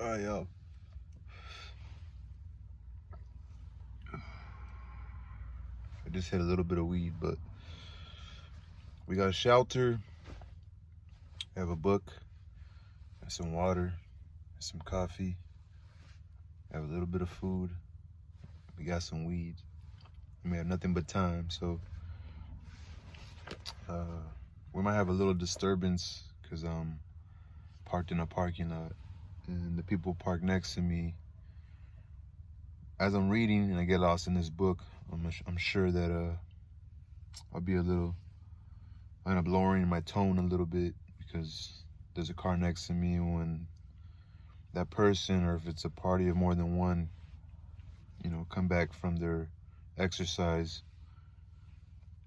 Alright, yo. I just hit a little bit of weed, but we got shelter, we have a book, and some water, and some coffee, we have a little bit of food, we got some weed. We have nothing but time, so we might have a little disturbance because I'm parked in a parking lot, and the people parked next to me. As I'm reading and I get lost in this book, I'm sure that I'll end up lowering my tone a little bit because there's a car next to me. When that person, or if it's a party of more than one, come back from their exercise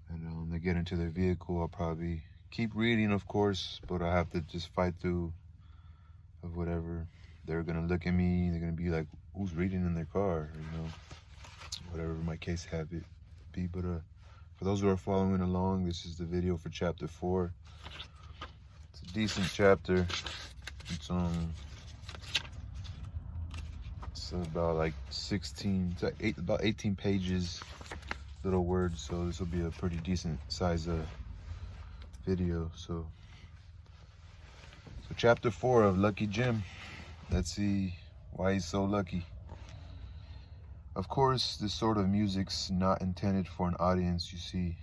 and they get into their vehicle, I'll probably keep reading, of course, but I have to just fight through of whatever. They're gonna look at me, they're gonna be like, who's reading in their car, whatever my case have it be. But for those who are following along, this is the video for chapter 4. It's a decent chapter. It's about like 18 pages, little words, so this will be a pretty decent size video. So chapter 4 of Lucky Jim. Let's see why he's so lucky. Of course, this sort of music's not intended for an audience, you see,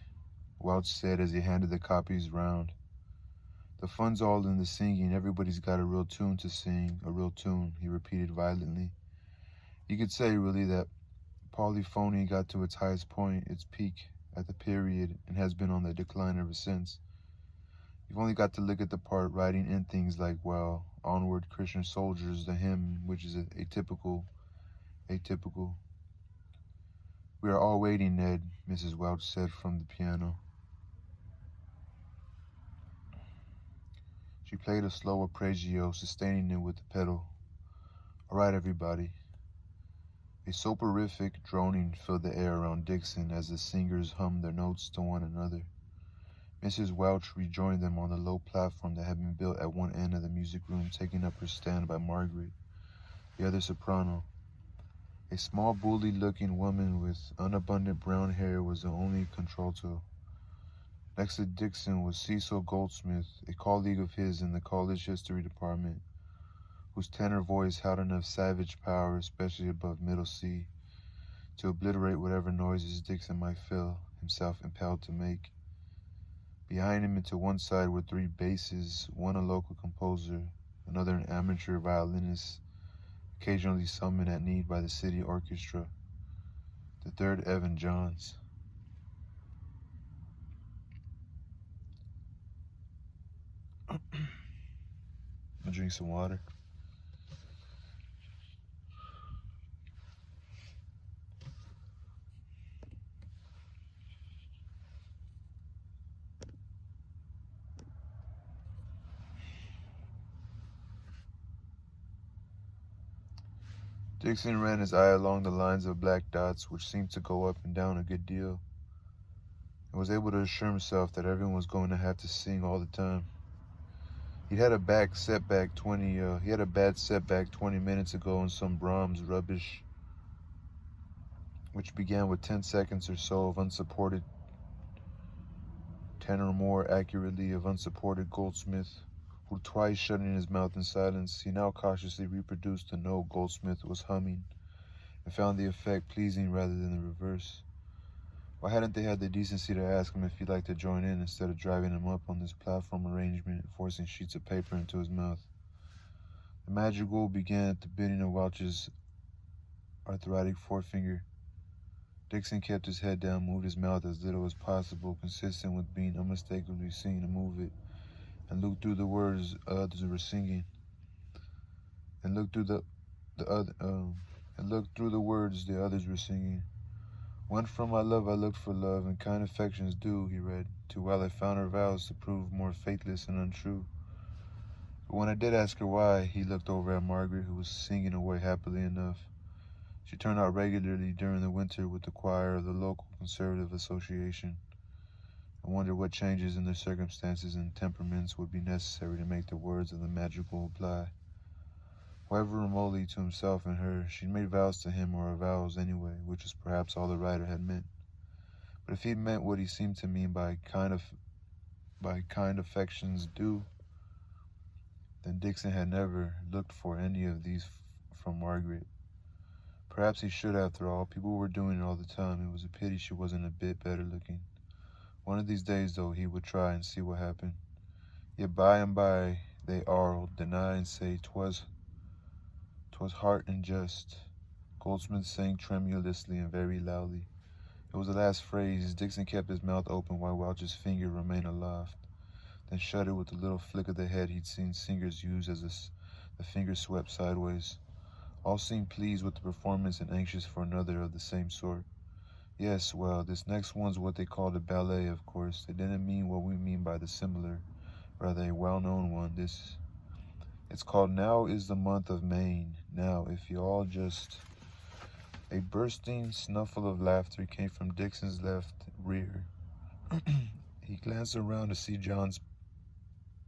Welch said as he handed the copies round. The fun's all in the singing. Everybody's got a real tune to sing, a real tune, he repeated violently. You could say, really, that polyphony got to its highest point, its peak, at the period, and has been on the decline ever since. You've only got to look at the part writing in things like, well, Onward Christian Soldiers, the hymn, which is atypical. We are all waiting, Ned, Mrs. Welch said from the piano. She played a slow arpeggio, sustaining it with the pedal. All right, everybody. A soporific droning filled the air around Dixon as the singers hummed their notes to one another. Mrs. Welch rejoined them on the low platform that had been built at one end of the music room, taking up her stand by Margaret, the other soprano. A small, bully-looking woman with unabundant brown hair was the only contralto. Next to Dixon was Cecil Goldsmith, a colleague of his in the college history department, whose tenor voice had enough savage power, especially above middle C, to obliterate whatever noises Dixon might feel himself impelled to make. Behind him and to one side were 3 basses, one a local composer, another an amateur violinist, occasionally summoned at need by the city orchestra, the third Evan Johns. I'll drink some water. Dixon ran his eye along the lines of black dots, which seemed to go up and down a good deal, and was able to assure himself that everyone was going to have to sing all the time. He had a bad setback 20 minutes ago on some Brahms rubbish, which began with 10 seconds or so of unsupported, 10 or more accurately of unsupported Goldsmith, who twice shutting his mouth in silence, he now cautiously reproduced the note Goldsmith was humming, and found the effect pleasing rather than the reverse. Why hadn't they had the decency to ask him if he'd like to join in instead of driving him up on this platform arrangement and forcing sheets of paper into his mouth? The madrigal began at the bidding of Welch's arthritic forefinger. Dixon kept his head down, moved his mouth as little as possible, consistent with being unmistakably seen to move it, and looked through the words others were singing. And looked through the words the others were singing. Went from my love I looked for love, and kind affections do, he read, to while I found her vows to prove more faithless and untrue. But when I did ask her why, he looked over at Margaret, who was singing away happily enough. She turned out regularly during the winter with the choir of the local conservative association. I wondered what changes in their circumstances and temperaments would be necessary to make the words of the madrigal apply. However remotely to himself and her, she'd made vows to him, or vows anyway, which was perhaps all the writer had meant. But if he meant what he seemed to mean by kind affections do, then Dixon had never looked for any of these from Margaret. Perhaps he should, after all. People were doing it all the time. It was a pity she wasn't a bit better looking. One of these days, though, he would try and see what happened. Yet by and by they arled, deny and say 'twas heart and just. Goldsmith sang tremulously and very loudly. It was the last phrase. Dixon kept his mouth open while Welch's finger remained aloft, then shut it with the little flick of the head he'd seen singers use as the finger swept sideways. All seemed pleased with the performance and anxious for another of the same sort. Yes, well, this next one's what they called a ballet, of course. They didn't mean what we mean by the similar, rather a well-known one. It's called Now is the Month of Maine. Now, if you all just... A bursting snuffle of laughter came from Dixon's left rear. He glanced around to see John's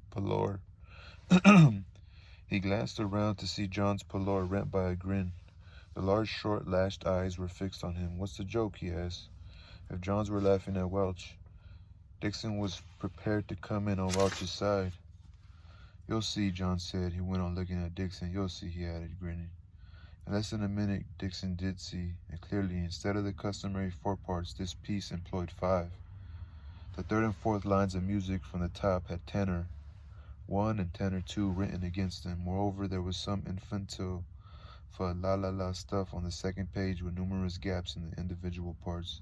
pallor. He glanced around to see John's pallor rent by a grin. The large, short, lashed eyes were fixed on him. What's the joke? He asked. If Johns were laughing at Welch, Dixon was prepared to come in on Welch's side. You'll see, John said. He went on looking at Dixon. You'll see, he added, grinning. In less than a minute, Dixon did see, and clearly, instead of the customary 4 parts, this piece employed 5. The third and fourth lines of music from the top had tenor 1 and tenor 2 written against them. Moreover, there was some infantile for la-la-la stuff on the second page with numerous gaps in the individual parts.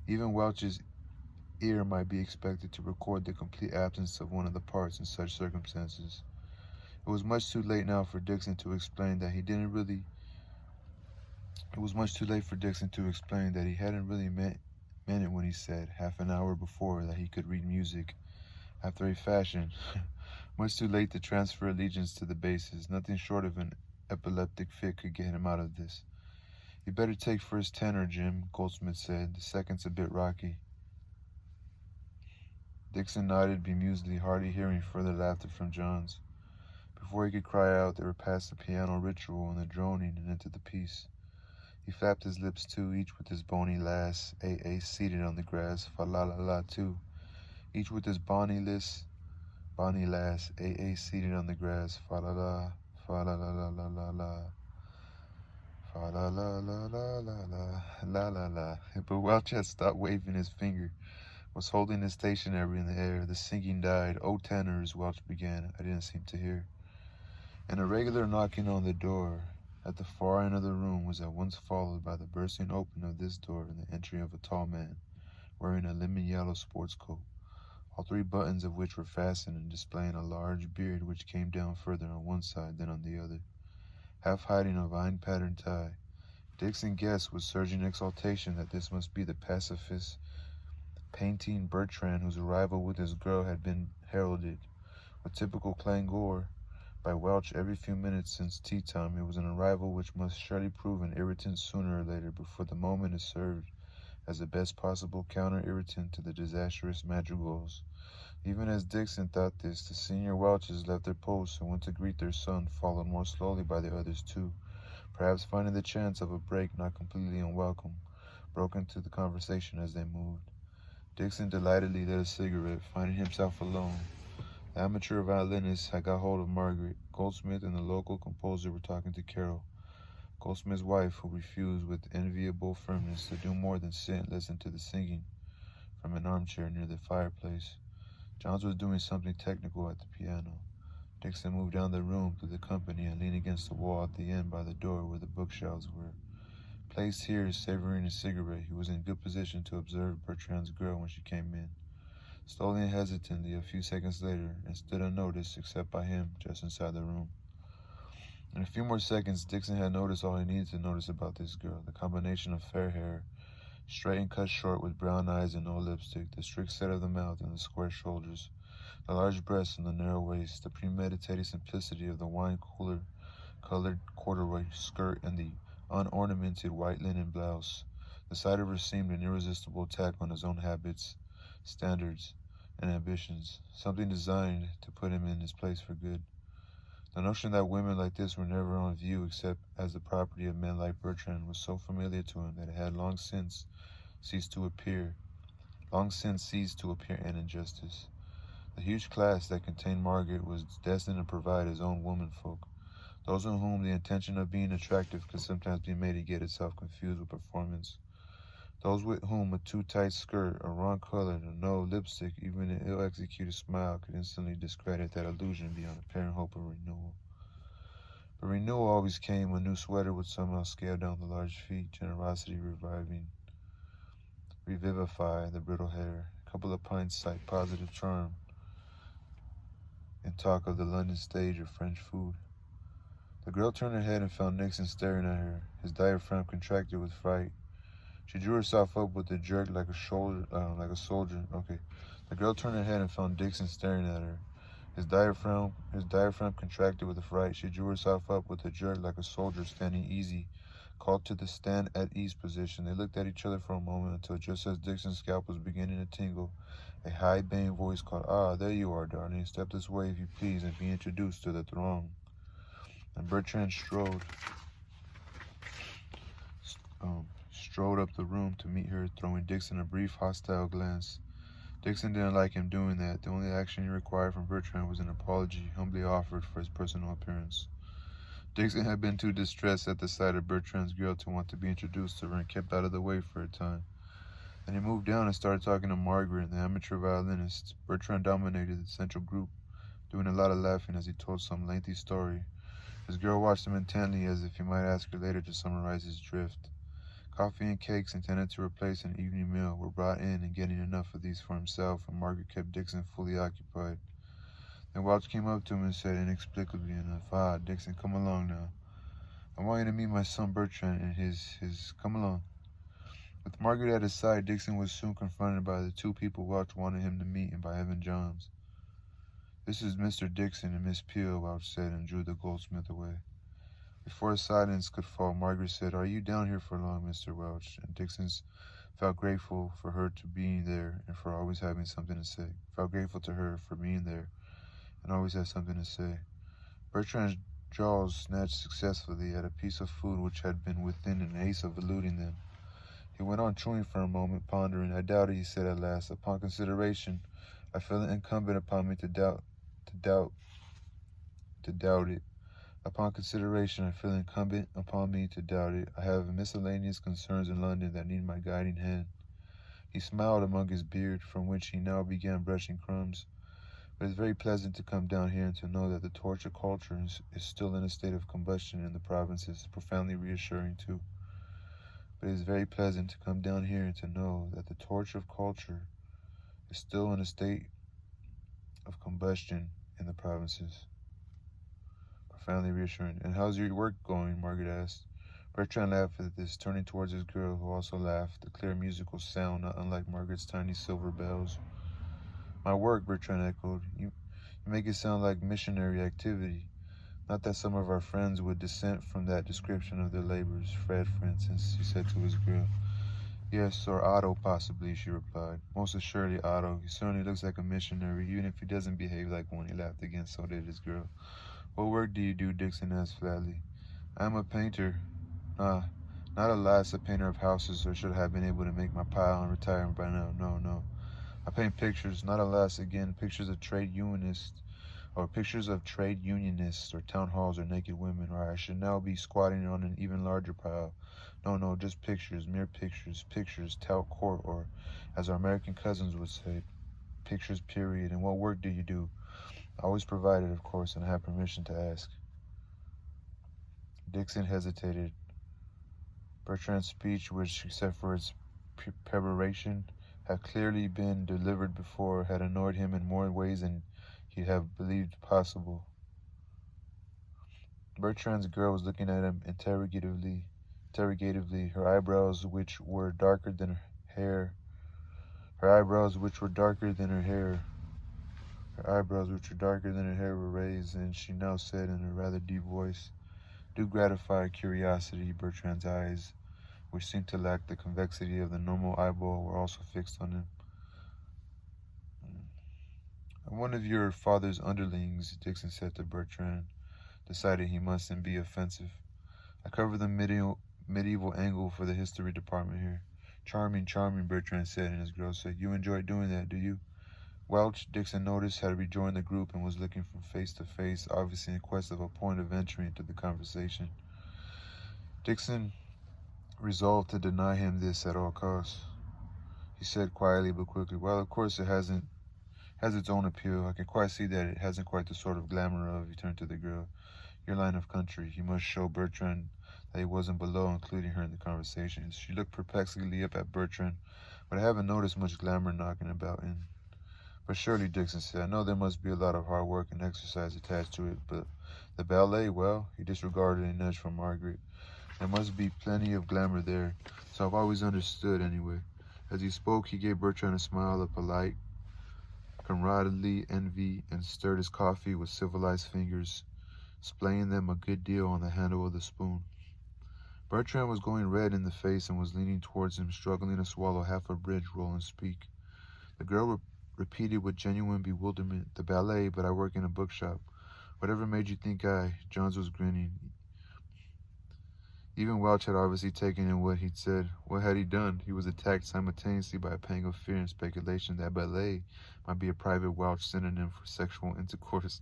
Even Welch's ear might be expected to record the complete absence of one of the parts in such circumstances. It was much too late now for Dixon to explain that he hadn't really meant it when he said, half an hour before, that he could read music after a fashion. Much too late to transfer allegiance to the basses. Nothing short of an epileptic fit could get him out of this. You better take first tenor, Jim, Goldsmith said. The second's a bit rocky. Dixon nodded bemusedly, hardly hearing further laughter from Johns. Before he could cry out, they were past the piano ritual and the droning and into the piece. He flapped his lips too, each with his bony lass, A.A. seated on the grass, fa-la-la-la too. Each with his bonny lass, A.A. seated on the grass, fa-la-la, fa-la-la-la-la-la-la, fa-la-la-la-la-la-la, la-la-la. But Welch had stopped waving his finger, was holding it stationary in the air. The singing died. "Oh, tenors," Welch began. I didn't seem to hear. And a regular knocking on the door at the far end of the room was at once followed by the bursting open of this door and the entry of a tall man, wearing a lemon-yellow sports coat, all 3 buttons of which were fastened and displaying a large beard which came down further on one side than on the other, half hiding a vine-patterned tie. Dixon guessed with surging exultation that this must be the pacifist painting Bertrand, whose arrival with his girl had been heralded, with typical clangor, by Welch every few minutes since tea time. It was an arrival which must surely prove an irritant sooner or later, before the moment is served as the best possible counter-irritant to the disastrous madrigals. Even as Dixon thought this, the senior Welches left their posts and went to greet their son, followed more slowly by the others too, perhaps finding the chance of a break not completely unwelcome, broke into the conversation as they moved. Dixon delightedly lit a cigarette, finding himself alone. The amateur violinist had got hold of Margaret. Goldsmith and the local composer were talking to Carol, Goldsmith's wife, who refused with enviable firmness to do more than sit and listen to the singing from an armchair near the fireplace. Johns was doing something technical at the piano. Dixon moved down the room to the company and leaned against the wall at the end by the door where the bookshelves were. Placed here, savoring a cigarette, he was in good position to observe Bertrand's girl when she came in. Slowly and hesitantly, a few seconds later, and stood unnoticed except by him, just inside the room. In a few more seconds, Dixon had noticed all he needed to notice about this girl: the combination of fair hair, straight and cut short, with brown eyes and no lipstick, the strict set of the mouth and the square shoulders, the large breasts and the narrow waist, the premeditated simplicity of the wine-colored corduroy skirt and the unornamented white linen blouse. The sight of her seemed an irresistible attack on his own habits, standards, and ambitions, something designed to put him in his place for good. The notion that women like this were never on view except as the property of men like Bertrand was so familiar to him that it had long since ceased to appear an injustice. The huge class that contained Margaret was destined to provide his own womenfolk, those in whom the intention of being attractive could sometimes be made to get itself confused with performance, those with whom a too tight skirt, a wrong color, and no lipstick, even an ill-executed smile, could instantly discredit that illusion beyond apparent hope of renewal. But renewal always came. A new sweater would somehow scale down the large feet, generosity revivify the brittle hair, a couple of pints cite positive charm, and talk of the London stage or French food. The girl turned her head and found Nixon staring at her. His diaphragm contracted with fright. She drew herself up with a jerk like a soldier. Okay. The girl turned her head and found Dixon staring at her. His diaphragm contracted with affright. She drew herself up with a jerk like a soldier standing easy, called to the stand at ease position. They looked at each other for a moment until just as Dixon's scalp was beginning to tingle, a high baying voice called, "Ah, there you are, darling. Step this way if you please and be introduced to the throng." And Bertrand strode up the room to meet her, throwing Dixon a brief, hostile glance. Dixon didn't like him doing that. The only action he required from Bertrand was an apology, humbly offered for his personal appearance. Dixon had been too distressed at the sight of Bertrand's girl to want to be introduced to her and kept out of the way for a time. Then he moved down and started talking to Margaret, the amateur violinist. Bertrand dominated the central group, doing a lot of laughing as he told some lengthy story. His girl watched him intently as if he might ask her later to summarize his drift. Coffee and cakes intended to replace an evening meal were brought in, and getting enough of these for himself, and Margaret kept Dixon fully occupied. Then Welch came up to him and said inexplicably enough, "Ah, Dixon, come along now. I want you to meet my son Bertrand and his come along." With Margaret at his side, Dixon was soon confronted by the two people Welch wanted him to meet and by Evan Johns. "This is Mr. Dixon and Miss Peel," Welch said, and drew the goldsmith away. Before a silence could fall, Margaret said, "Are you down here for long, Mr. Welch?" And Dixon felt grateful for her to being there and for always having something to say. Felt grateful to her for being there and always had something to say. Bertrand's jaws snatched successfully at a piece of food which had been within an ace of eluding them. He went on chewing for a moment, pondering. "I doubt it," he said at last. "Upon consideration, I feel it incumbent upon me to doubt it. Upon consideration, I feel incumbent upon me to doubt it. I have miscellaneous concerns in London that need my guiding hand." He smiled among his beard, from which he now began brushing crumbs. "But it's very pleasant to come down here and to know that the torch of culture is still in a state of combustion in the provinces. Profoundly reassuring, too. But it is very pleasant to come down here and to know that the torch of culture is still in a state of combustion in the provinces." Profoundly reassuring. "And how's your work going?" Margaret asked. Bertrand laughed at this, turning towards his girl, who also laughed, a clear musical sound not unlike Margaret's tiny silver bells. "My work," Bertrand echoed. You make it sound like missionary activity. Not that some of our friends would dissent from that description of their labors. Fred, for instance," he said to his girl. "Yes, or Otto, possibly," she replied. "Most assuredly Otto. He certainly looks like a missionary, even if he doesn't behave like one." He laughed again. So did his girl. "What work do you do?" Dixon asked flatly. "I am a painter." "Ah, not alas a painter of houses, or should have been able to make my pile and retire by now. No. I paint pictures, not alas again, pictures of trade unionists, or town halls, or naked women, or I should now be squatting on an even larger pile. No, just pictures, mere pictures, tout court, or, as our American cousins would say, pictures, period. And what work do you do?" "Always provided, of course, and I have permission to ask." Dixon hesitated. Bertrand's speech, which, except for its peroration, had clearly been delivered before, had annoyed him in more ways than he'd have believed possible. Bertrand's girl was looking at him interrogatively, her eyebrows, which were darker than her hair, were raised, and she now said in a rather deep voice, "Do gratify curiosity." Bertrand's eyes, which seemed to lack the convexity of the normal eyeball, were also fixed on him. "I'm one of your father's underlings," Dixon said to Bertrand. decided he mustn't be offensive. I covered the medieval angle for the history department here. Charming, charming, Bertrand said, and his girl said, "You enjoy doing that, do you?" Welch, Dixon noticed, had rejoined the group and was looking from face to face, obviously in quest of a point of entry into the conversation. Dixon resolved to deny him this at all costs. He said quietly but quickly, "Well, of course it has its own appeal. I can quite see that it hasn't quite the sort of glamour of," he turned to the girl, "your line of country." He must show Bertrand that he wasn't below including her in the conversation. She looked perplexedly up at Bertrand, "But I haven't noticed much glamour knocking about in." "But surely," Dixon said, "I know there must be a lot of hard work and exercise attached to it, but the ballet, well," he disregarded a nudge from Margaret, "there must be plenty of glamour there. So I've always understood, anyway." As he spoke, he gave Bertrand a smile of polite, comradely envy, and stirred his coffee with civilized fingers, splaying them a good deal on the handle of the spoon. Bertrand was going red in the face and was leaning towards him, struggling to swallow half a bridge roll and speak. The girl repeated with genuine bewilderment, "The ballet, but I work in a bookshop." "Whatever made you think I—" Johns was grinning. Even Welch had obviously taken in what he'd said. What had he done? He was attacked simultaneously by a pang of fear and speculation that ballet might be a private Welch synonym for sexual intercourse.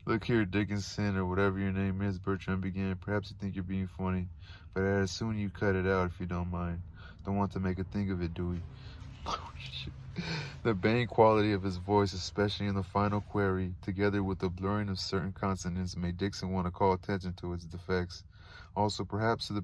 "Look here, Dickinson, or whatever your name is," Bertrand began. "Perhaps you think you're being funny, but I'd as soon you cut it out if you don't mind. Don't want to make a thing of it, do we?" The baying quality of his voice, especially in the final query, together with the blurring of certain consonants, made Dixon want to call attention to its defects. Also, perhaps to the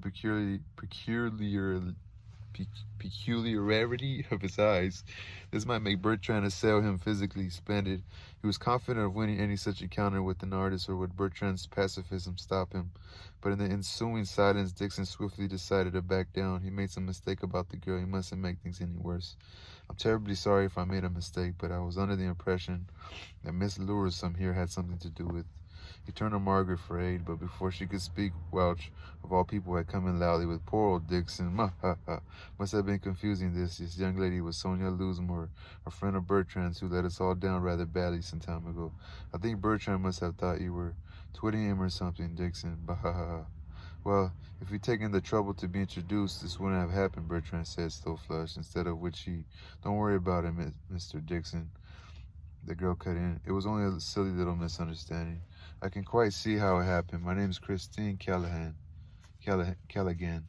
peculiarity of his eyes. This might make Bertrand assail him physically splendid. He was confident of winning any such encounter with an artist, or would Bertrand's pacifism stop him? But in the ensuing silence, Dixon swiftly decided to back down. He made some mistake about the girl. He mustn't make things any worse. "I'm terribly sorry if I made a mistake, but I was under the impression that Miss Lewisham here had something to do with." He turned to Margaret for aid, but before she could speak, Welch, of all people, had come in loudly with, "Poor old Dixon, must have been confusing this. This young lady was Sonia Loosemore, a friend of Bertrand's who let us all down rather badly some time ago. I think Bertrand must have thought you were twitting him or something, Dixon, Well, if we'd taken the trouble to be introduced, this wouldn't have happened," Bertrand said, still flushed, instead of which he, "Don't worry about it, Mr. Dixon." The girl cut in. "It was only a silly little misunderstanding. I can quite see how it happened. My name's Christine Callahan. Callahan.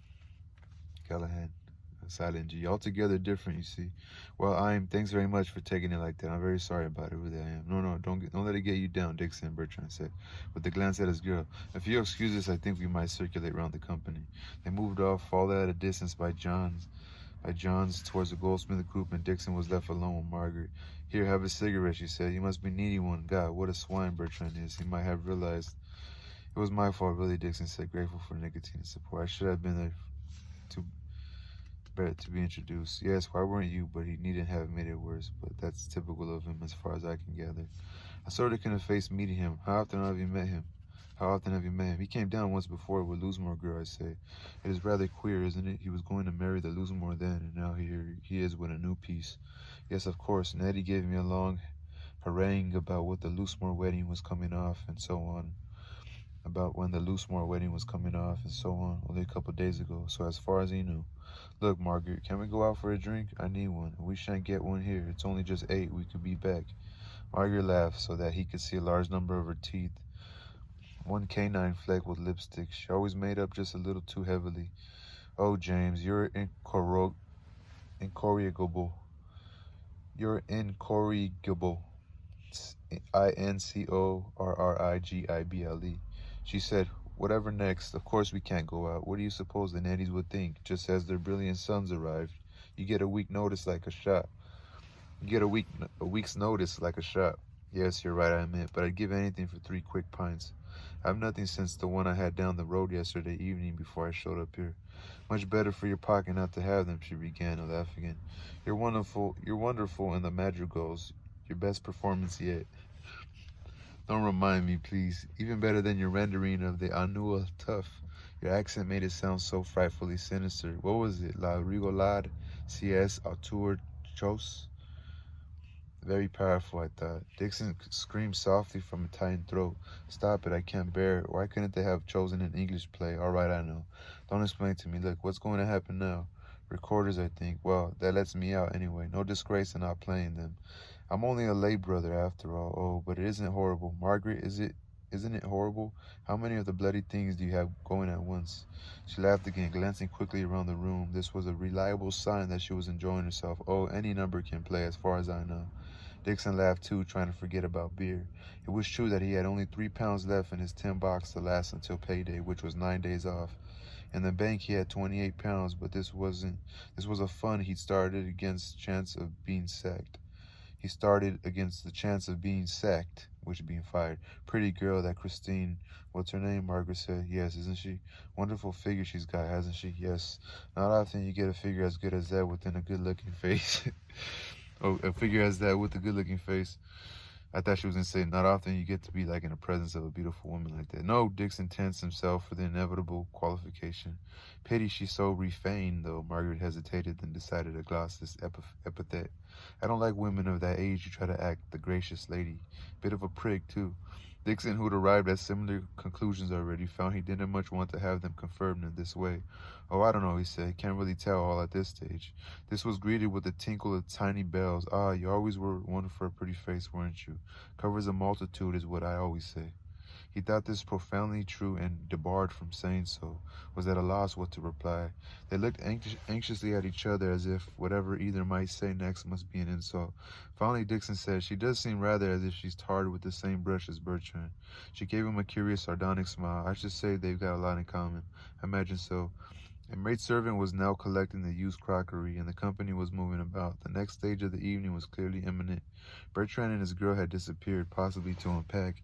Silent G. Altogether different, you see. Well, thanks very much for taking it like that. I'm very sorry about it, really I am." No, don't let it get you down, Dixon," Bertrand said, with a glance at his girl. "If you'll excuse us, I think we might circulate round the company." They moved off, followed at a distance by Johns towards the Goldsmith group, and Dixon was left alone with Margaret. "Here, have a cigarette," she said. "You must be needing one. God, what a swine Bertrand is. He might have realized." "It was my fault, really," Dixon said, grateful for nicotine and support. "I should have been there to be introduced." "Yes, why weren't you?" But he needn't have made it worse. But that's typical of him, as far as I can gather. "I sort of couldn't face meeting him. How often have you met him?" "He came down once before with Loosemore girl, I say. It is rather queer, isn't it? He was going to marry the Loosemore then, and now here he is with a new piece." "Yes, of course. And Eddie gave me a long harangue about what the Loosemore wedding was coming off, and so on. About when the Loosemore wedding was coming off, and so on, only a couple of days ago, so as far as he knew. Look, Margaret, can we go out for a drink? I need one, and we shan't get one here. It's only just 8. We could be back." Margaret laughed so that he could see a large number of her teeth. One canine fleck with lipstick. She always made up just a little too heavily. "Oh, James, you're incorrigible. You're incorrigible. Incorrigible. She said, "Whatever next? Of course we can't go out. What do you suppose the Nannies would think, just as their brilliant sons arrived? You get a week's notice like a shot. Yes, you're right, I admit, but I'd give anything for 3 quick pints. I've nothing since the one I had down the road yesterday evening before I showed up here." "Much better for your pocket not to have them," she began, and laughed again. You're wonderful in the madrigals. Your best performance yet." "Don't remind me, please. Even better than your rendering of the Anua Tough. Your accent made it sound so frightfully sinister. What was it? La rigolade, C.S. auteur chose? Very powerful, I thought. Dixon screamed softly from a tightened throat. Stop it, I can't bear it. Why couldn't they have chosen an English play? All right, I know. Don't explain to me. Look, what's going to happen now? Recorders, I think. Well, that lets me out anyway. No disgrace in not playing them. I'm only a lay brother after all. Oh, but it isn't horrible. Margaret, isn't it horrible? How many of the bloody things do you have going at once? She laughed again, glancing quickly around the room. This was a reliable sign that she was enjoying herself. Oh, any number can play as far as I know. Dixon laughed too, trying to forget about beer. It was true that he had only 3 pounds left in his tin box to last until payday, which was 9 days off. In the bank he had 28 pounds, but this was a fund he'd started against chance of being sacked. He started against the chance of being sacked, which being fired. Pretty girl, that Christine. What's her name? Margaret said. Yes, isn't she? Wonderful figure she's got, hasn't she? Yes. Not often you get a figure as good as that within a good-looking face. Oh, a figure as that with a good-looking face. I thought she was going to say, not often you get to be like in the presence of a beautiful woman like that. No, Dixon tensed himself for the inevitable qualification. Pity she's so refined, though. Margaret hesitated, then decided to gloss this epithet. I don't like women of that age who try to act the gracious lady. Bit of a prig, too. Dixon, who'd arrived at similar conclusions already, found he didn't much want to have them confirmed in this way. Oh, I don't know, he said. Can't really tell all at this stage. This was greeted with a tinkle of tiny bells. Ah, you always were one for a pretty face, weren't you? Covers a multitude is what I always say. He thought this profoundly true and debarred from saying so, was at a loss what to reply. They looked anxiously at each other as if whatever either might say next must be an insult. Finally Dixon said, she does seem rather as if she's tarred with the same brush as Bertrand. She gave him a curious sardonic smile. I should say they've got a lot in common. I imagine so. A maidservant was now collecting the used crockery, and the company was moving about. The next stage of the evening was clearly imminent. Bertrand and his girl had disappeared, possibly to unpack.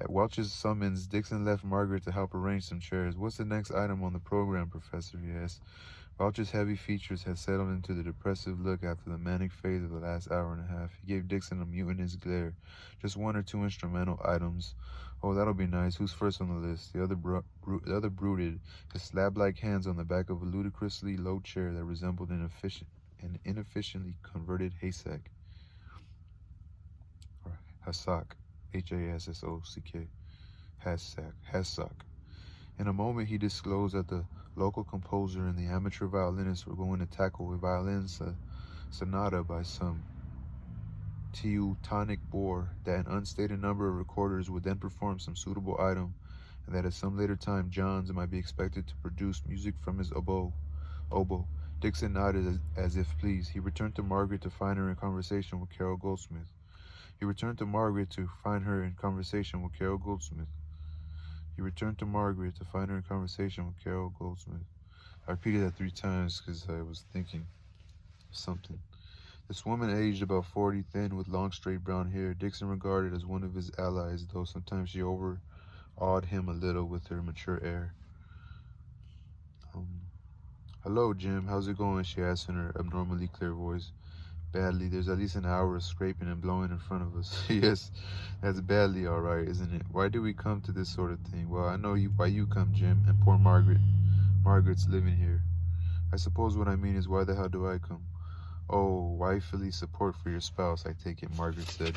At Welch's summons, Dixon left Margaret to help arrange some chairs. What's the next item on the program, Professor? He asked. Welch's heavy features had settled into the depressive look after the manic phase of the last hour and a half. He gave Dixon a mutinous glare. Just one or two instrumental items. Oh, that'll be nice. Who's first on the list? The other brooded, his slab-like hands on the back of a ludicrously low chair that resembled an inefficiently converted haystack. Or hassock. Hassock. Hassock. In a moment he disclosed that the local composer and the amateur violinist were going to tackle a violin sonata by some Teutonic bore, that an unstated number of recorders would then perform some suitable item, and that at some later time Johns might be expected to produce music from his oboe. Dixon nodded as if pleased. He returned to Margaret to find her in conversation with Carol Goldsmith. I repeated that 3 times because I was thinking something. This woman, aged about 40, thin, with long, straight brown hair, Dixon regarded as one of his allies, though sometimes she overawed him a little with her mature air. Hello, Jim. How's it going? She asked in her abnormally clear voice. Badly. There's at least an hour of scraping and blowing in front of us. Yes, that's badly all right, isn't it? Why do we come to this sort of thing? Well, I know why you come, Jim, and poor Margaret. Margaret's living here. I suppose what I mean is, why the hell do I come? Oh, wifely support for your spouse, I take it, Margaret said.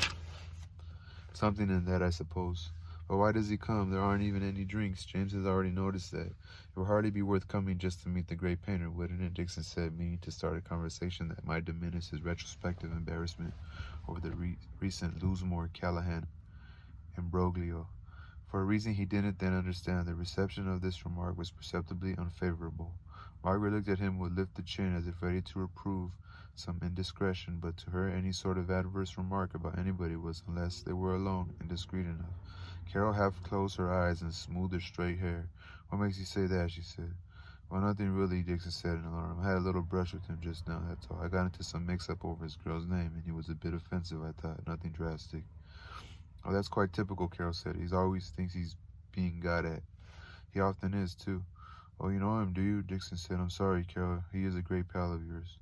Something in that, I suppose. But why does he come? There aren't even any drinks. James has already noticed that. It would hardly be worth coming just to meet the great painter, wouldn't it? Dixon said, meaning to start a conversation that might diminish his retrospective embarrassment over the recent Loosemore-Callahan imbroglio. For a reason he didn't then understand, the reception of this remark was perceptibly unfavorable. Margaret looked at him with lifted chin as if ready to reprove some indiscretion, but to her any sort of adverse remark about anybody was, unless they were alone, indiscreet enough. Carol half closed her eyes and smoothed her straight hair. What makes you say that? She said. Well, nothing really, Dixon said in alarm. I had a little brush with him just now, that's all. I got into some mix-up over his girl's name, and he was a bit offensive, I thought. Nothing drastic. Oh, that's quite typical, Carol said. He always thinks he's being got at. He often is, too. Oh, you know him, do you? Dixon said. I'm sorry, Carol. He is a great pal of yours.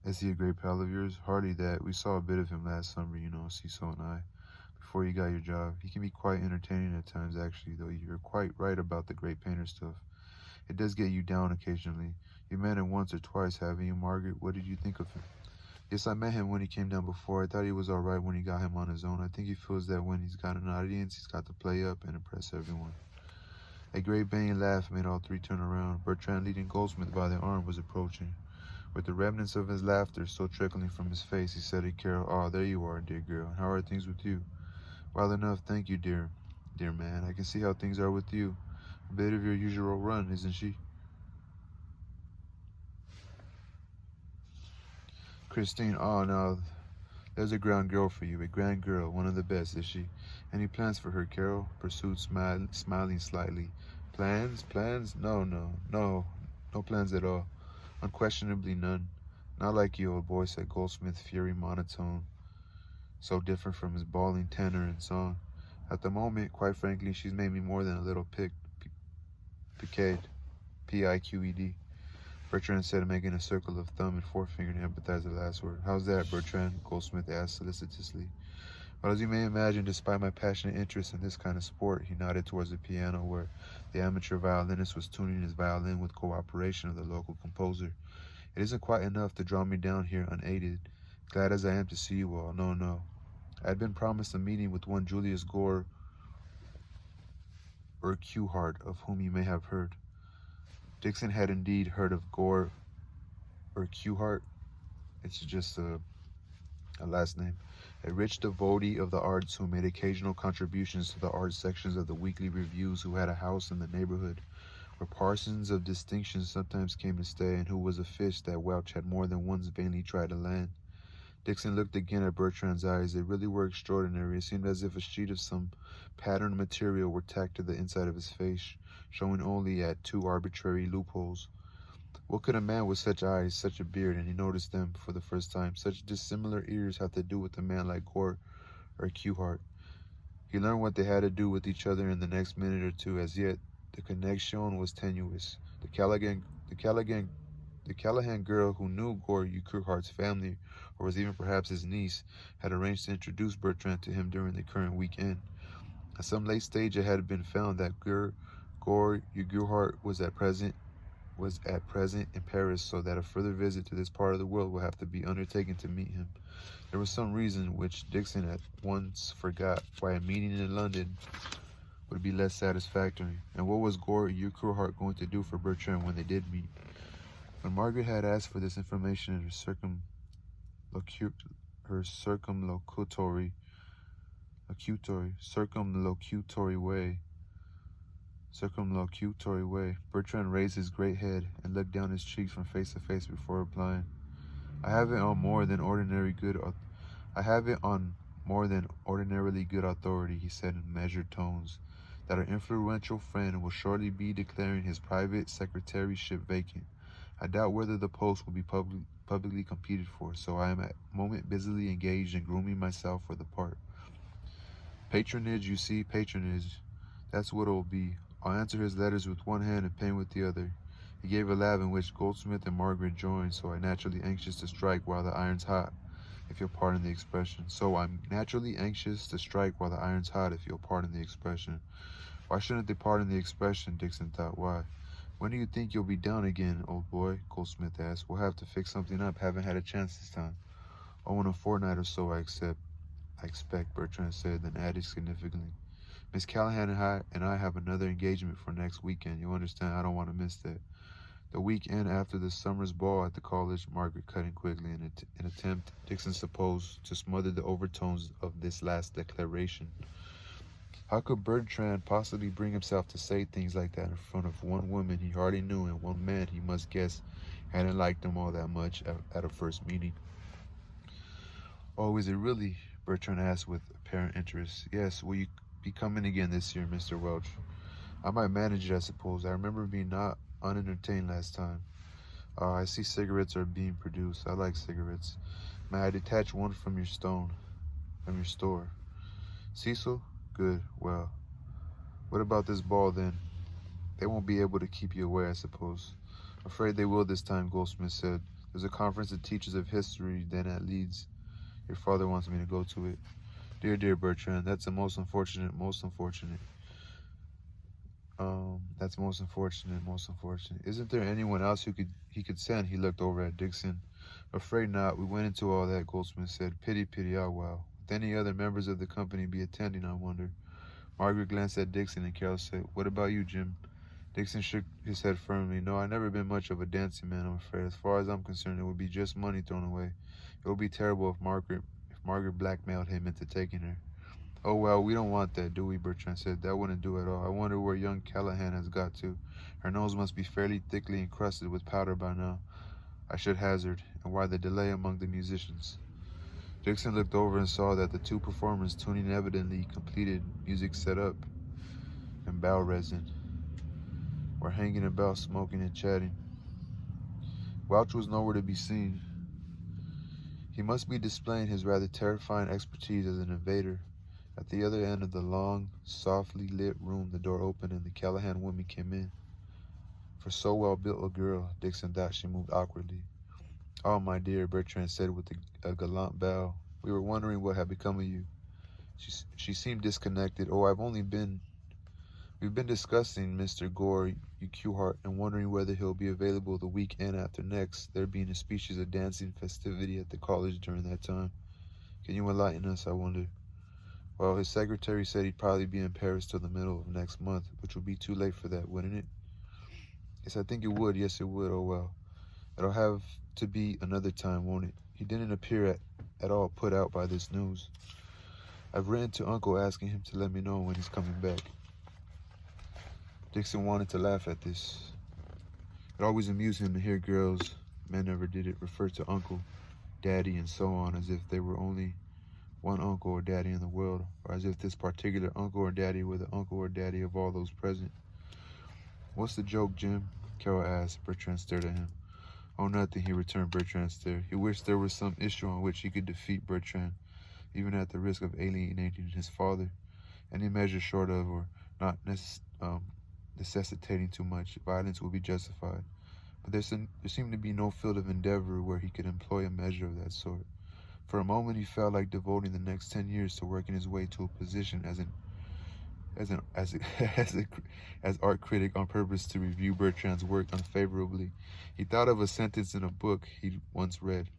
Is he a great pal of yours? Hardly that. We saw a bit of him last summer, you know, Cecil and I, before you got your job. He can be quite entertaining at times, actually, though you're quite right about the great painter stuff. It does get you down occasionally. You met him once or twice, haven't you, Margaret? What did you think of him? Yes, I met him when he came down before. I thought he was alright when he got him on his own. I think he feels that when he's got an audience, he's got to play up and impress everyone. A great banging laugh made all three turn around. Bertrand, leading Goldsmith by the arm, was approaching. With the remnants of his laughter still trickling from his face, he said to Carol, "Ah, there you are, dear girl. And how are things with you?" "Well enough, thank you, dear man. I can see how things are with you. A bit of your usual run, isn't she?" Christine, "Oh, no, there's a grand girl for you, a grand girl, one of the best, is she? Any plans for her, Carol?" pursued, smiling slightly. "Plans? Plans? No plans at all. Unquestionably none. Not like you, old boy," said Goldsmith's fury monotone, so different from his bawling tenor and song. "At the moment, quite frankly, she's made me more than a little piqued. Piqued. Bertrand said, making a circle of thumb and forefinger to emphasize the last word. "How's that, Bertrand?" Goldsmith asked solicitously. "Well, as you may imagine, despite my passionate interest in this kind of sport," he nodded towards the piano where the amateur violinist was tuning his violin with cooperation of the local composer. "It isn't quite enough to draw me down here unaided, glad as I am to see you all. No. I had been promised a meeting with one Julius Gore Urquhart, of whom you may have heard." Dixon had indeed heard of Gore Urquhart. It's just a last name. A rich devotee of the arts who made occasional contributions to the art sections of the weekly reviews, who had a house in the neighborhood where parsons of distinction sometimes came to stay, and who was a fish that Welch had more than once vainly tried to land. Dixon looked again at Bertrand's eyes. They really were extraordinary. It seemed as if a sheet of some patterned material were tacked to the inside of his face, showing only at two arbitrary loopholes. What could a man with such eyes, such a beard, and he noticed them for the first time, such dissimilar ears, have to do with a man like Gore or Urquhart? He learned what they had to do with each other in the next minute or two. As yet, the connection was tenuous. The Callahan girl, who knew Gore Urquhart's family, or was even perhaps his niece, had arranged to introduce Bertrand to him during the current weekend. At some late stage, it had been found that Gore Urquhart was at present in Paris, so that a further visit to this part of the world would have to be undertaken to meet him. There was some reason, which Dixon at once forgot, why a meeting in London would be less satisfactory. And what was Gore Urquhart going to do for Bertrand when they did meet? When Margaret had asked for this information in her circumlocutory way, Bertrand raised his great head and looked down his cheeks from face to face before replying. I have it on more than ordinarily good authority," he said in measured tones, "that our influential friend will shortly be declaring his private secretaryship vacant. I doubt whether the post will be publicly competed for, so I am at the moment busily engaged in grooming myself for the part. Patronage, you see, patronage. That's what it'll be. I'll answer his letters with one hand and paint with the other." He gave a laugh in which Goldsmith and Margaret joined. "So I'm naturally anxious to strike while the iron's hot, if you'll pardon the expression. Why shouldn't they pardon the expression? Dixon thought. Why? "When do you think you'll be down again, old boy?" Goldsmith asked. "We'll have to fix something up. Haven't had a chance this time." "Oh, in a fortnight or so, I expect," Bertrand said, then added significantly, "Miss Callahan and I have another engagement for next weekend. You understand, I don't want to miss that." "The weekend after the summer's ball at the college," Margaret cut in quickly, in an attempt, Dixon supposed, to smother the overtones of this last declaration. How could Bertrand possibly bring himself to say things like that in front of one woman he hardly knew and one man he must guess hadn't liked him all that much at a first meeting? "Oh, is it really?" Bertrand asked with apparent interest. "Yes. Will you be coming again this year, Mr. Welch?" "I might manage it, I suppose. I remember being not unentertained last time. I see cigarettes are being produced. I like cigarettes. May I detach one from your store? Cecil? Good. Well, what about this ball, then? They won't be able to keep you away, I suppose." "Afraid they will this time," Goldsmith said. "There's a conference of teachers of history then at Leeds. Your father wants me to go to it." Dear Bertrand, that's most unfortunate. That's most unfortunate. Isn't there anyone else he could send?" He looked over at Dixon. Afraid not. We went into all that, Goldsmith said. Pity, pity, ah, wow. Would any other members of the company be attending, I wonder? Margaret glanced at Dixon, and Carol said, "What about you, Jim?" Dixon shook his head firmly. "No, I've never been much of a dancing man, I'm afraid. As far as I'm concerned, it would be just money thrown away. It would be terrible if Margaret blackmailed him into taking her." "Oh, well, we don't want that, do we?" Bertrand said. "That wouldn't do at all. I wonder where young Callahan has got to. Her nose must be fairly thickly encrusted with powder by now, I should hazard. And why the delay among the musicians?" Dixon looked over and saw that the two performers, tuning evidently completed, music set up, and bow resin, were hanging about, smoking and chatting. Welch was nowhere to be seen. He must be displaying his rather terrifying expertise as an invader. At the other end of the long, softly lit room, the door opened and the Callahan woman came in. For so well-built a girl, Dixon thought she moved awkwardly. "Oh, my dear," Bertrand said with a gallant bow. "We were wondering what had become of you." She seemed disconnected. "Oh, we've been discussing Mr. Gore Urquhart and wondering whether he'll be available the weekend after next, there being a species of dancing festivity at the college during that time. Can you enlighten us, I wonder?" "Well, his secretary said he'd probably be in Paris till the middle of next month, which would be too late for that, wouldn't it?" "Yes, I think it would. Yes, it would. Oh, well. It'll have to be another time, won't it? He didn't appear at all put out by this news. I've written to Uncle asking him to let me know when he's coming back." Dixon wanted to laugh at this. It always amused him to hear girls, men never did it, refer to Uncle, Daddy, and so on, as if there were only one uncle or daddy in the world, or as if this particular uncle or daddy were the uncle or daddy of all those present. "What's the joke, Jim?" Carol asked. Bertrand stared at him. "Oh, nothing," he returned. Bertrand stared. He wished there was some issue on which he could defeat Bertrand, even at the risk of alienating his father. Any measure short of, or not necessitating too much violence would be justified. But there seemed to be no field of endeavor where he could employ a measure of that sort. For a moment he felt like devoting the next 10 years to working his way to a position as art critic on purpose to review Bertrand's work unfavorably. He thought of a sentence in a book he'd once read.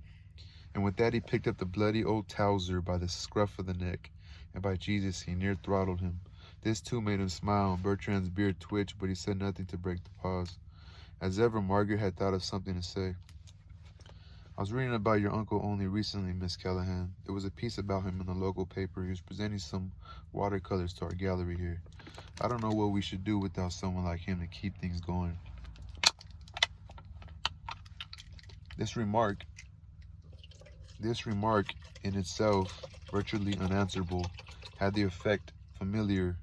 And with that he picked up the bloody old Towser by the scruff of the neck, and by Jesus, he near throttled him. This too made him smile, and Bertrand's beard twitched, but he said nothing to break the pause. As ever, Margaret had thought of something to say. "I was reading about your uncle only recently, Miss Callahan. There was a piece about him in the local paper. He was presenting some watercolors to our gallery here. I don't know what we should do without someone like him to keep things going." This remark in itself, virtually unanswerable, had the effect familiar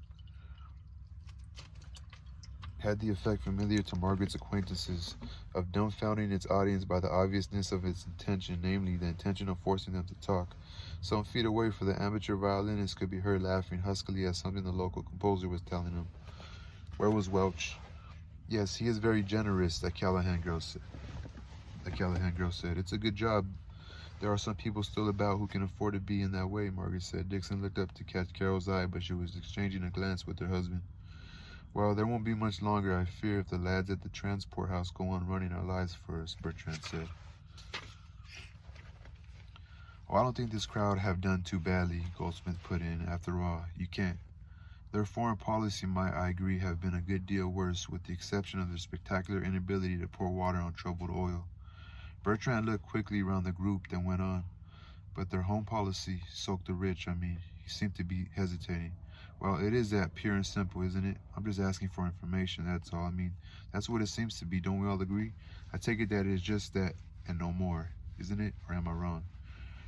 to Margaret's acquaintances of dumbfounding its audience by the obviousness of its intention, namely the intention of forcing them to talk. Some feet away, for the amateur violinist could be heard laughing huskily at something the local composer was telling him. Where was Welch? "Yes, he is very generous," the Callahan girl said. "It's a good job. There are some people still about who can afford to be in that way," Margaret said. Dixon looked up to catch Carol's eye, but she was exchanging a glance with her husband. "Well, there won't be much longer, I fear, if the lads at the transport house go on running our lives for us," Bertrand said. "Oh, I don't think this crowd have done too badly," Goldsmith put in. "After all, you can't. Their foreign policy might, I agree, have been a good deal worse, with the exception of their spectacular inability to pour water on troubled oil." Bertrand looked quickly around the group, then went on. "But their home policy, soak the rich, I mean." He seemed to be hesitating. "Well, it is that, pure and simple, isn't it? I'm just asking for information, that's all. I mean, that's what it seems to be, don't we all agree? I take it that it is just that and no more, isn't it? Or am I wrong?"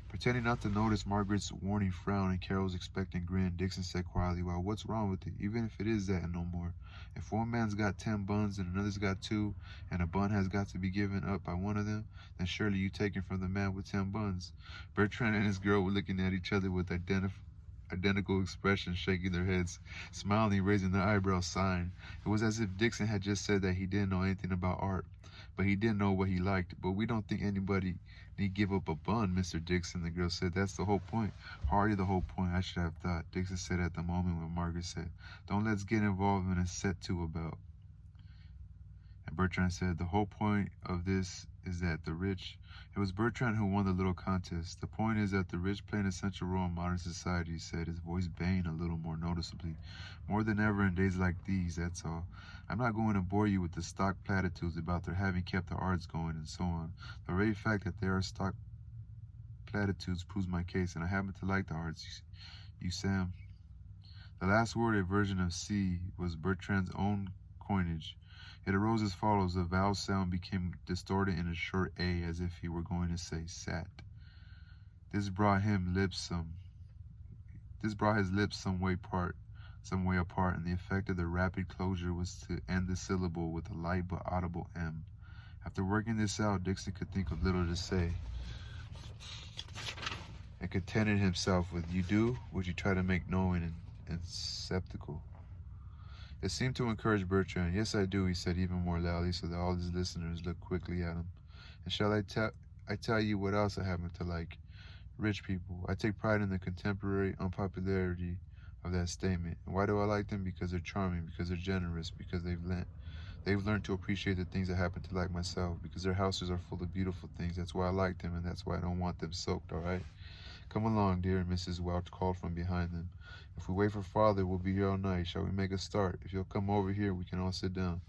Pretending not to notice Margaret's warning frown and Carol's expectant grin, Dixon said quietly, "Well, what's wrong with it? Even if it is that and no more. If one man's got 10 buns and another's got 2, and a bun has got to be given up by one of them, then surely you take it from the man with 10 buns." Bertrand and his girl were looking at each other with identical expressions, shaking their heads, smiling, raising their eyebrows, sighing. It was as if Dixon had just said that he didn't know anything about art, but he didn't know what he liked. "But we don't think anybody need give up a bun, Mr. Dixon," the girl said. "That's the whole point. Hardly the whole point, I should have thought," Dixon said at the moment when Margaret said, "Don't let's get involved in a set to about." And Bertrand said, the whole point of this is that the rich, it was Bertrand who won the little contest. The point is that the rich play an essential role in modern society, he said, his voice baying a little more noticeably. More than ever in days like these, that's all. I'm not going to bore you with the stock platitudes about their having kept the arts going and so on. The very fact that there are stock platitudes proves my case, and I happen to like the arts, you Sam. The last word, a version of C, was Bertrand's own coinage. It arose as follows. The vowel sound became distorted in a short A, as if he were going to say sat. This brought his lips some way apart, and the effect of the rapid closure was to end the syllable with a light but audible M. After working this out, Dixon could think of little to say, and contented himself with, you do, which he tried to make knowing and skeptical. It seemed to encourage Bertrand. Yes, I do, he said even more loudly, so that all his listeners looked quickly at him. And shall I tell you what else I happen to like? Rich people. I take pride in the contemporary unpopularity of that statement. And why do I like them? Because they're charming, because they're generous, because they've learned to appreciate the things I happen to like myself, because their houses are full of beautiful things. That's why I like them, and that's why I don't want them soaked, all right? Come along, dear, Mrs. Welch called from behind them. If we wait for Father, we'll be here all night. Shall we make a start? If you'll come over here, we can all sit down.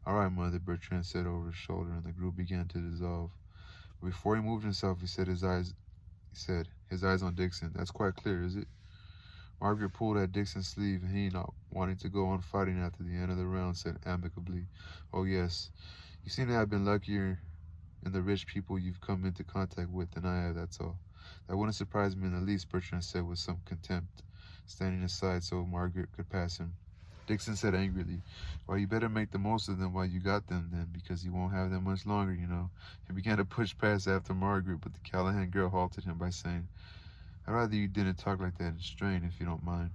All right, Mother, Bertrand said over his shoulder, and the group began to dissolve. But before he moved himself, he said his eyes on Dixon. That's quite clear, is it? Margaret pulled at Dixon's sleeve, and he, not wanting to go on fighting after the end of the round, said amicably, oh, yes. You seem to have been luckier in the rich people you've come into contact with than I have, that's all. That wouldn't surprise me in the least, Bertrand said with some contempt, standing aside so Margaret could pass him. Dixon said angrily, well, you better make the most of them while you got them then, because you won't have them much longer, you know. He began to push past after Margaret, but the Callahan girl halted him by saying, I'd rather you didn't talk like that in strain, if you don't mind.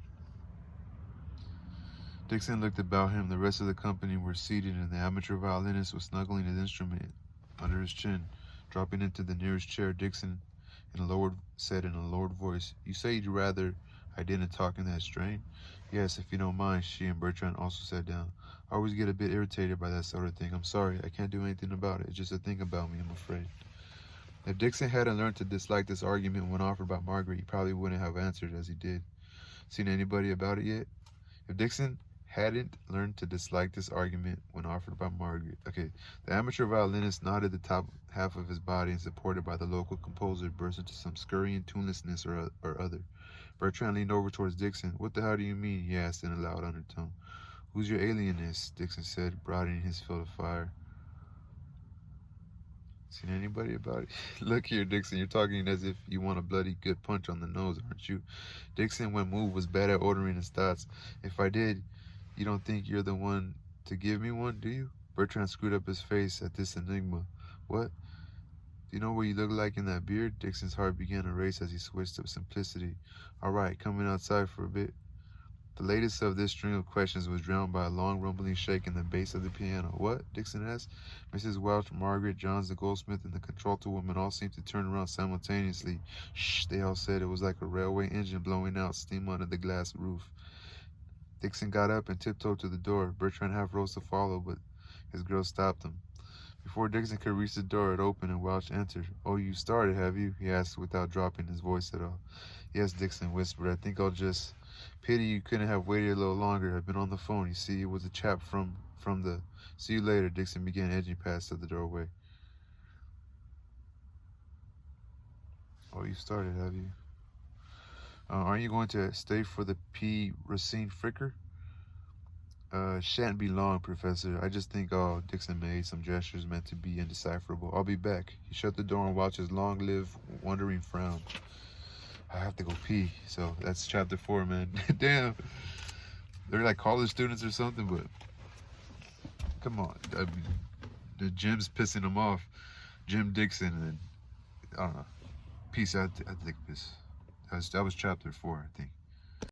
Dixon looked about him. The rest of the company were seated, and the amateur violinist was snuggling his instrument under his chin. Dropping into the nearest chair, Dixon said in a lowered voice, you say you'd rather I didn't talk in that strain? Yes, if you don't mind. She and Bertrand also sat down. I always get a bit irritated by that sort of thing. I'm sorry, I can't do anything about it. It's just a thing about me, I'm afraid. If Dixon hadn't learned to dislike this argument when offered by Margaret, he probably wouldn't have answered as he did. Seen anybody about it yet? If Dixon hadn't learned to dislike this argument when offered by Margaret. Okay, the amateur violinist nodded the top half of his body and, supported by the local composer, burst into some scurrying tunelessness or other. Bertrand leaned over towards Dixon. What the hell do you mean? He asked in a loud undertone. Who's your alienist? Dixon said, broadening his field of fire. Seen anybody about it? Look here, Dixon, you're talking as if you want a bloody good punch on the nose, aren't you? Dixon, when moved, was bad at ordering his thoughts. If I did, you don't think you're the one to give me one, do you? Bertrand screwed up his face at this enigma. What? Do you know what you look like in that beard? Dixon's heart began to race as he switched to simplicity. All right, coming outside for a bit. The latest of this string of questions was drowned by a long rumbling shake in the bass of the piano. What? Dixon asked. Mrs. Welch, Margaret, Johns, the goldsmith, and the contralto woman all seemed to turn around simultaneously. Shh, they all said. It was like a railway engine blowing out steam under the glass roof. Dixon got up and tiptoed to the door. Bertrand half rose to follow, but his girl stopped him. Before Dixon could reach the door, it opened and Welch entered. Oh, you started, have you? He asked without dropping his voice at all. Yes, Dixon whispered. I think I'll just... Pity you couldn't have waited a little longer. I've been on the phone. You see, it was a chap from the... See you later. Dixon began edging past to the doorway. Oh, you started, have you? Aren't you going to stay for the P. Racine Fricker? Shan't be long, Professor. I just think, oh, Dixon made some gestures meant to be indecipherable. I'll be back. He shut the door and watched his long-lived, wondering frown. I have to go pee. So that's chapter 4, man. Damn. They're like college students or something, but come on. I mean, the Jim's pissing him off. Jim Dixon, and I don't know. Peace out. I think this. That was chapter 4, I think.